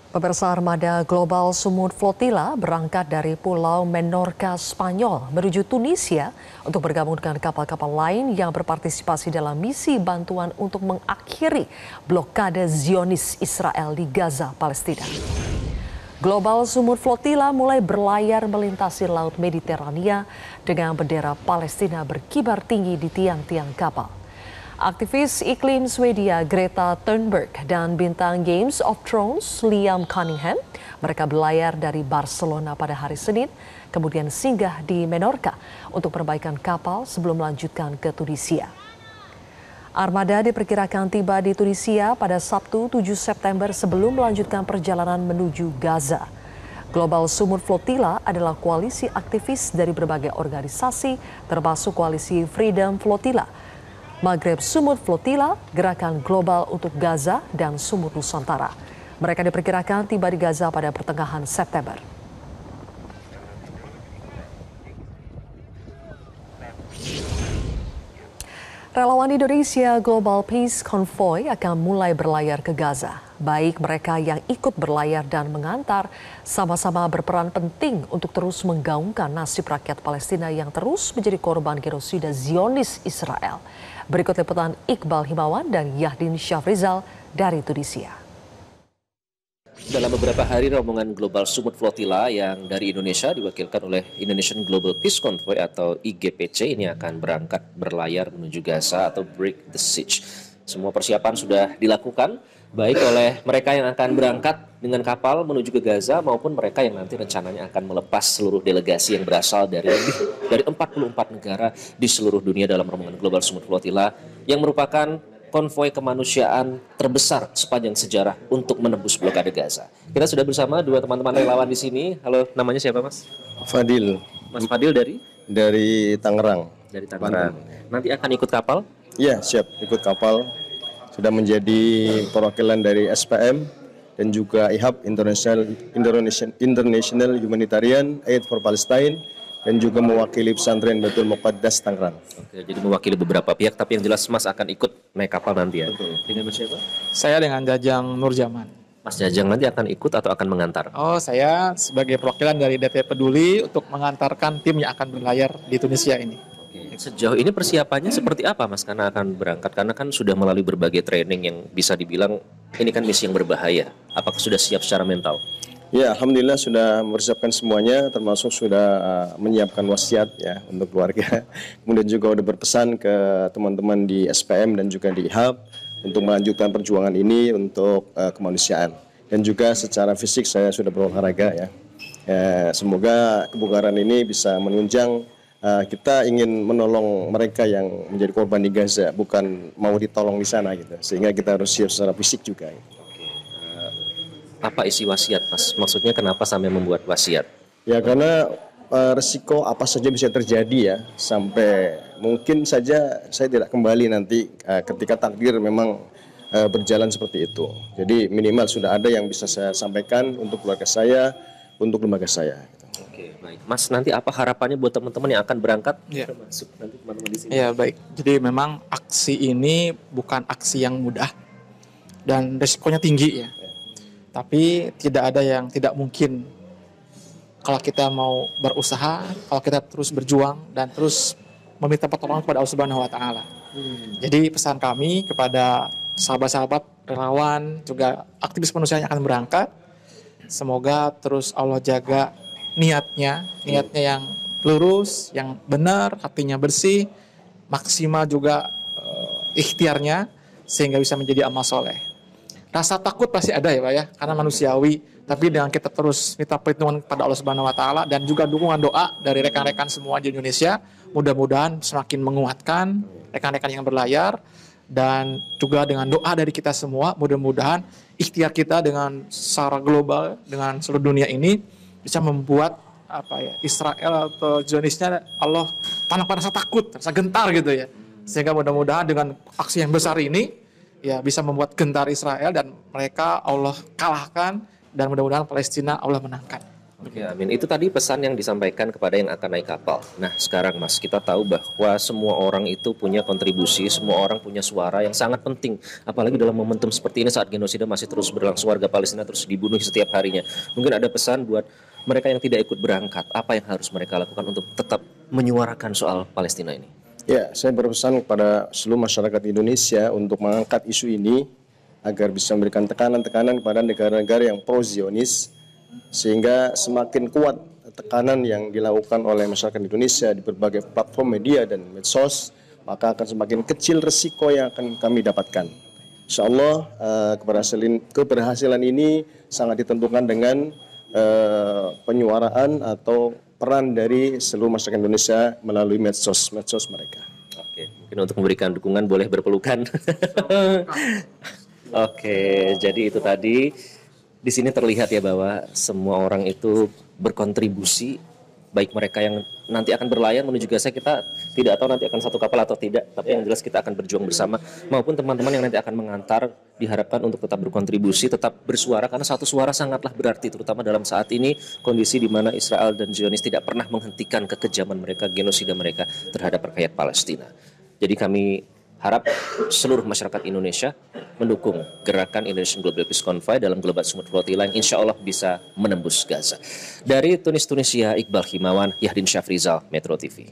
Pemirsa, armada global Sumut Flotilla berangkat dari Pulau Menorca, Spanyol menuju Tunisia untuk bergabung dengan kapal-kapal lain yang berpartisipasi dalam misi bantuan untuk mengakhiri blokade Zionis Israel di Gaza, Palestina. Global Sumut Flotilla mulai berlayar melintasi Laut Mediterania dengan bendera Palestina berkibar tinggi di tiang-tiang kapal. Aktivis iklim Swedia Greta Thunberg dan bintang Games of Thrones Liam Cunningham, mereka berlayar dari Barcelona pada hari Senin, kemudian singgah di Menorca untuk perbaikan kapal sebelum melanjutkan ke Tunisia. Armada diperkirakan tiba di Tunisia pada Sabtu 7 September sebelum melanjutkan perjalanan menuju Gaza. Global Sumut Flotilla adalah koalisi aktivis dari berbagai organisasi, termasuk koalisi Freedom Flotilla, Maghreb Sumut Flotilla, Gerakan Global untuk Gaza, dan Sumut Nusantara. Mereka diperkirakan tiba di Gaza pada pertengahan September. Relawan Indonesia Global Peace Convoy akan mulai berlayar ke Gaza. Baik mereka yang ikut berlayar dan mengantar sama-sama berperan penting untuk terus menggaungkan nasib rakyat Palestina yang terus menjadi korban genosida Zionis Israel. Berikut liputan Iqbal Himawan dan Yahdin Syafrizal dari Tunisia. Dalam beberapa hari, rombongan Global Sumut Flotilla yang dari Indonesia diwakilkan oleh Indonesian Global Peace Convoy atau IGPC ini akan berangkat berlayar menuju Gaza atau break the siege. Semua persiapan sudah dilakukan, baik oleh mereka yang akan berangkat dengan kapal menuju ke Gaza maupun mereka yang nanti rencananya akan melepas seluruh delegasi yang berasal dari 44 negara di seluruh dunia dalam rombongan Global Sumut Flotilla yang merupakan konvoi kemanusiaan terbesar sepanjang sejarah untuk menembus blokade Gaza. Kita sudah bersama dua teman-teman relawan di sini. Halo, namanya siapa, Mas? Fadil. Mas Fadil dari Tangerang. Dari Tangerang. Nanti akan ikut kapal? Iya, siap ikut kapal. Sudah menjadi perwakilan dari SPM dan juga IHAP International Humanitarian Aid for Palestine dan juga mewakili pesantren Baitul Muqaddas Tangerang. Oke, jadi mewakili beberapa pihak, tapi yang jelas Mas akan ikut naik kapal nanti ya? Betul. Dengan siapa? Saya dengan Jajang Nurjaman. Mas Jajang nanti akan ikut atau akan mengantar? Oh, saya sebagai perwakilan dari DP Peduli untuk mengantarkan tim yang akan berlayar di Tunisia ini. Oke. Sejauh ini persiapannya seperti apa, Mas? Karena akan berangkat, karena kan sudah melalui berbagai training yang bisa dibilang ini kan misi yang berbahaya. Apakah sudah siap secara mental? Ya, alhamdulillah sudah mempersiapkan semuanya, termasuk sudah menyiapkan wasiat ya untuk keluarga. Kemudian juga sudah berpesan ke teman-teman di SPM dan juga di IHAP untuk melanjutkan perjuangan ini untuk kemanusiaan. Dan juga secara fisik saya sudah berolahraga ya. Semoga kebugaran ini bisa menunjang kita ingin menolong mereka yang menjadi korban di Gaza, bukan mau ditolong di sana gitu. Sehingga kita harus siap secara fisik juga. Gitu. Apa isi wasiat, Mas? Maksudnya kenapa sampai membuat wasiat? Ya karena resiko apa saja bisa terjadi ya, sampai mungkin saja saya tidak kembali nanti ketika takdir memang berjalan seperti itu. Jadi minimal sudah ada yang bisa saya sampaikan untuk keluarga saya, untuk lembaga saya. Oke, baik. Mas, nanti apa harapannya buat teman-teman yang akan berangkat? Ya. Termasuk nanti teman-teman di sini. Ya, baik. Jadi memang aksi ini bukan aksi yang mudah dan resikonya tinggi ya. Tapi tidak ada yang tidak mungkin kalau kita mau berusaha, kalau kita terus berjuang dan terus meminta pertolongan kepada Allah Subhanahu wa taala. Jadi pesan kami kepada sahabat-sahabat relawan juga aktivis manusia yang akan berangkat, semoga terus Allah jaga niatnya yang lurus, yang benar, hatinya bersih, maksimal juga ikhtiarnya sehingga bisa menjadi amal soleh. Rasa takut pasti ada ya Pak ya, karena manusiawi. Tapi dengan kita terus minta perlindungan kepada Allah Subhanahu Wa Taala dan juga dukungan doa dari rekan-rekan semua di Indonesia, mudah-mudahan semakin menguatkan rekan-rekan yang berlayar dan juga dengan doa dari kita semua, mudah-mudahan ikhtiar kita dengan secara global dengan seluruh dunia ini bisa membuat Israel atau Zionisnya Allah tanpa rasa takut, rasa gentar gitu ya. Sehingga mudah-mudahan dengan aksi yang besar ini ya bisa membuat gentar Israel dan mereka Allah kalahkan dan mudah-mudahan Palestina Allah menangkan. Oke, amin. Itu tadi pesan yang disampaikan kepada yang akan naik kapal. Nah, sekarang Mas, kita tahu bahwa semua orang itu punya kontribusi, semua orang punya suara yang sangat penting. Apalagi dalam momentum seperti ini saat genosida masih terus berlangsung, warga Palestina terus dibunuh setiap harinya. Mungkin ada pesan buat mereka yang tidak ikut berangkat, apa yang harus mereka lakukan untuk tetap menyuarakan soal Palestina ini? Ya, saya berpesan kepada seluruh masyarakat Indonesia untuk mengangkat isu ini agar bisa memberikan tekanan-tekanan kepada negara-negara yang pro-Zionis, sehingga semakin kuat tekanan yang dilakukan oleh masyarakat Indonesia di berbagai platform media dan medsos, maka akan semakin kecil resiko yang akan kami dapatkan. Insya Allah keberhasilan ini sangat ditentukan dengan penyuaraan atau peran dari seluruh masyarakat Indonesia melalui medsos mereka. Oke, mungkin untuk memberikan dukungan boleh berpelukan. Oke, jadi itu tadi. Di sini terlihat ya bahwa semua orang itu berkontribusi, baik mereka yang nanti akan berlayar menuju Gaza, kita tidak tahu nanti akan satu kapal atau tidak, tapi yang jelas kita akan berjuang bersama, maupun teman-teman yang nanti akan mengantar diharapkan untuk tetap berkontribusi, tetap bersuara, karena satu suara sangatlah berarti, terutama dalam saat ini kondisi di mana Israel dan Zionis tidak pernah menghentikan kekejaman mereka, genosida mereka terhadap rakyat Palestina. Jadi kami harap seluruh masyarakat Indonesia mendukung gerakan Indonesian Global Peace Convoy dalam Global Sumut Flotilla yang insya Allah bisa menembus Gaza. Dari Tunisia, Iqbal Himawan, Yahdin Syafrizal, Metro TV.